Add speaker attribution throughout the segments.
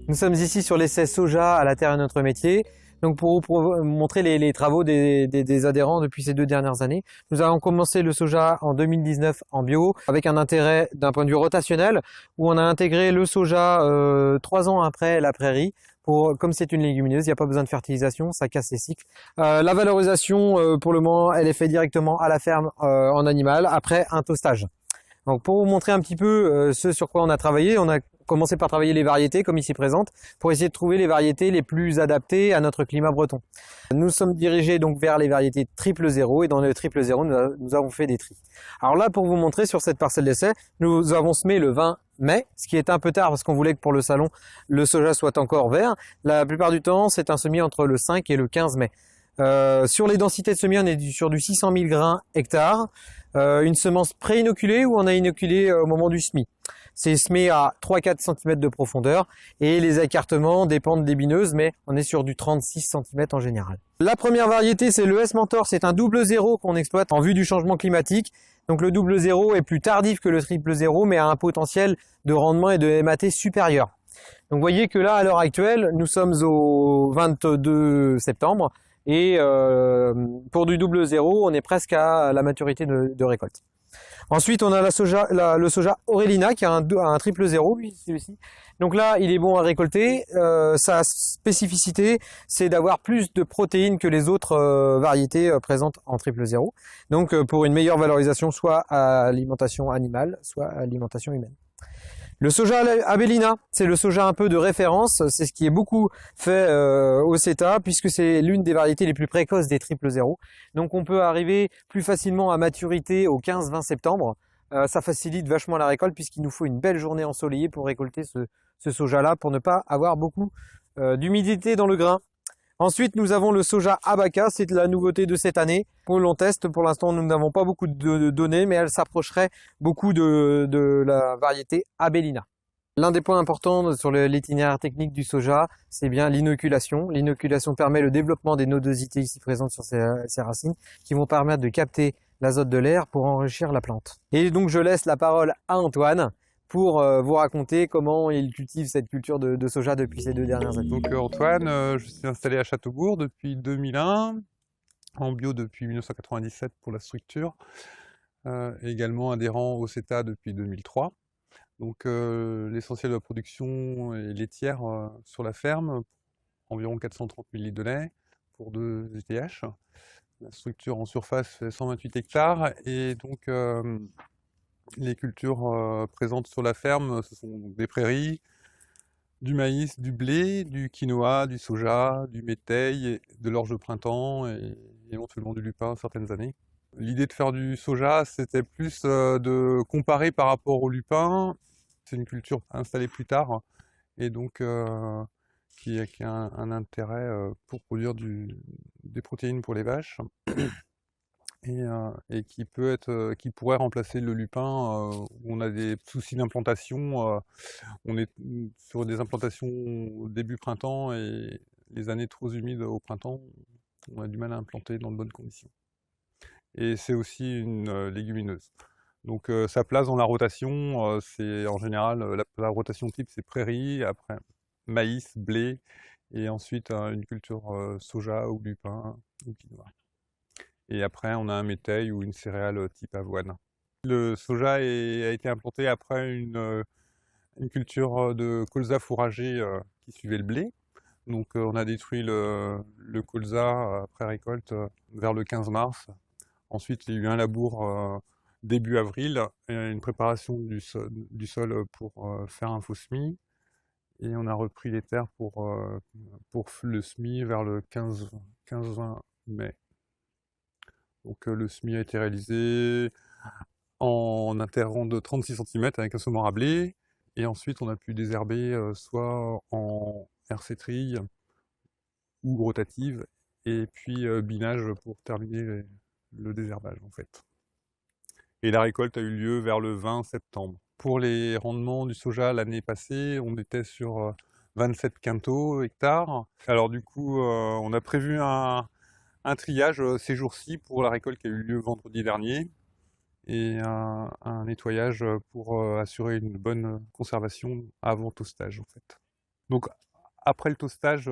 Speaker 1: Nous sommes ici sur l'essai soja à la terre est notre métier. Donc pour vous montrer les travaux des adhérents depuis ces 2 dernières années. Nous avons commencé le soja en 2019 en bio avec un intérêt d'un point de vue rotationnel où on a intégré le soja 3 ans après la prairie. Comme c'est une légumineuse, il n'y a pas besoin de fertilisation, ça casse les cycles. La valorisation pour le moment elle est faite directement à la ferme en animal après un tostage. Donc pour vous montrer un petit peu ce sur quoi on a travaillé, on a commencé par travailler les variétés comme ici présentes pour essayer de trouver les variétés les plus adaptées à notre climat breton. Nous sommes dirigés donc vers les variétés triple zéro et dans le triple zéro nous avons fait des tris. Alors là pour vous montrer sur cette parcelle d'essai, nous avons semé le 20 mai, ce qui est un peu tard parce qu'on voulait que pour le salon le soja soit encore vert. La plupart du temps c'est un semis entre le 5 et le 15 mai. Sur les densités de semis on est sur du 600 000 grains hectare. Une semence pré-inoculée ou on a inoculé au moment du semis. C'est semé à 3-4 cm de profondeur et les écartements dépendent des bineuses, mais on est sur du 36 cm en général. La première variété, c'est le S-Mentor, c'est un double zéro qu'on exploite en vue du changement climatique. Donc le double zéro est plus tardif que le triple zéro, mais a un potentiel de rendement et de MAT supérieur. Donc vous voyez que là, à l'heure actuelle, nous sommes au 22 septembre. Et pour du double zéro, on est presque à la maturité de récolte. Ensuite, on a le soja Aurelina qui a un triple zéro, celui-ci. Donc là, il est bon à récolter. Sa spécificité, c'est d'avoir plus de protéines que les autres variétés présentes en triple zéro. Donc pour une meilleure valorisation, soit à alimentation animale, soit à alimentation humaine. Le soja Abellina, c'est le soja un peu de référence, c'est ce qui est beaucoup fait au CETA puisque c'est l'une des variétés les plus précoces des triple zéro. Donc on peut arriver plus facilement à maturité au 15-20 septembre. Ça facilite vachement la récolte puisqu'il nous faut une belle journée ensoleillée pour récolter ce soja-là pour ne pas avoir beaucoup d'humidité dans le grain. Ensuite, nous avons le soja Abaca, c'est la nouveauté de cette année. L'on teste, pour l'instant, nous n'avons pas beaucoup de données, mais elle s'approcherait beaucoup de la variété Abellina. L'un des points importants sur l'itinéraire technique du soja, c'est bien l'inoculation. L'inoculation permet le développement des nodosités ici présentes sur ces racines, qui vont permettre de capter l'azote de l'air pour enrichir la plante. Et donc, je laisse la parole à Antoine pour vous raconter comment il cultive cette culture de soja depuis ces 2 dernières années.
Speaker 2: Donc Antoine, je suis installé à Châteaubourg depuis 2001, en bio depuis 1997 pour la structure, également adhérent au CETA depuis 2003. Donc l'essentiel de la production est laitière sur la ferme, environ 430 000 litres de lait pour 2 GTH. La structure en surface fait 128 hectares et donc les cultures présentes sur la ferme, ce sont des prairies, du maïs, du blé, du quinoa, du soja, du métail, de l'orge de printemps et éventuellement du lupin certaines années. L'idée de faire du soja, c'était plus de comparer par rapport au lupin. C'est une culture installée plus tard et donc qui a un intérêt pour produire des protéines pour les vaches. Et qui pourrait remplacer le lupin où on a des soucis d'implantation. On est sur des implantations au début printemps et les années trop humides au printemps, on a du mal à implanter dans de bonnes conditions. Et c'est aussi une légumineuse. Donc sa place dans la rotation, c'est en général la rotation type, c'est prairie, après maïs, blé, et ensuite une culture soja ou lupin ou quinoa. Et après, on a un métail ou une céréale type avoine. Le soja a été implanté après une culture de colza fourragé qui suivait le blé. Donc on a détruit le colza après récolte vers le 15 mars. Ensuite, il y a eu un labour début avril, et une préparation du sol pour faire un faux semis. Et on a repris les terres pour le semis vers le 15-20 mai. Donc le semis a été réalisé en interrond de 36 cm avec un semoir à blé. Et ensuite, on a pu désherber soit en RC trille ou rotative, et puis binage pour terminer le désherbage en fait. Et la récolte a eu lieu vers le 20 septembre. Pour les rendements du soja l'année passée, on était sur 27 quintaux hectares. Alors du coup, on a prévu un triage ces jours-ci pour la récolte qui a eu lieu vendredi dernier. et un nettoyage pour assurer une bonne conservation avant toastage en fait. Donc après le toastage,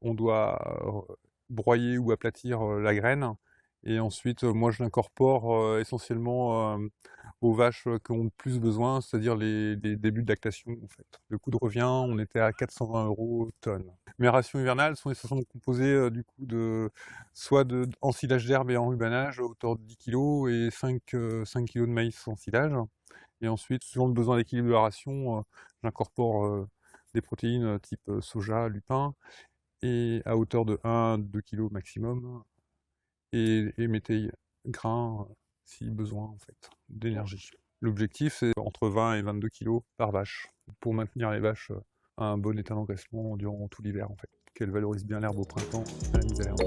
Speaker 2: on doit broyer ou aplatir la graine et ensuite moi je l'incorpore essentiellement aux vaches qui ont le plus besoin, c'est-à-dire les débuts de lactation en fait. Le coût de revient, on était à 420 € tonne. Mes rations hivernales sont essentiellement composées du coup soit d'ensilage d'herbe et enrubanage à hauteur de 10 kg et 5 kg de maïs en silage. Et ensuite, selon le besoin d'équilibre de la ration, j'incorpore des protéines type soja, lupin, et à hauteur de 1-2 kg maximum, et métailles grains si besoin en fait, d'énergie. L'objectif c'est entre 20 et 22 kg par vache, pour maintenir les vaches à un bon état d'engraissement durant tout l'hiver en fait, qu'elles valorisent bien l'herbe au printemps à la mise à l'herbe.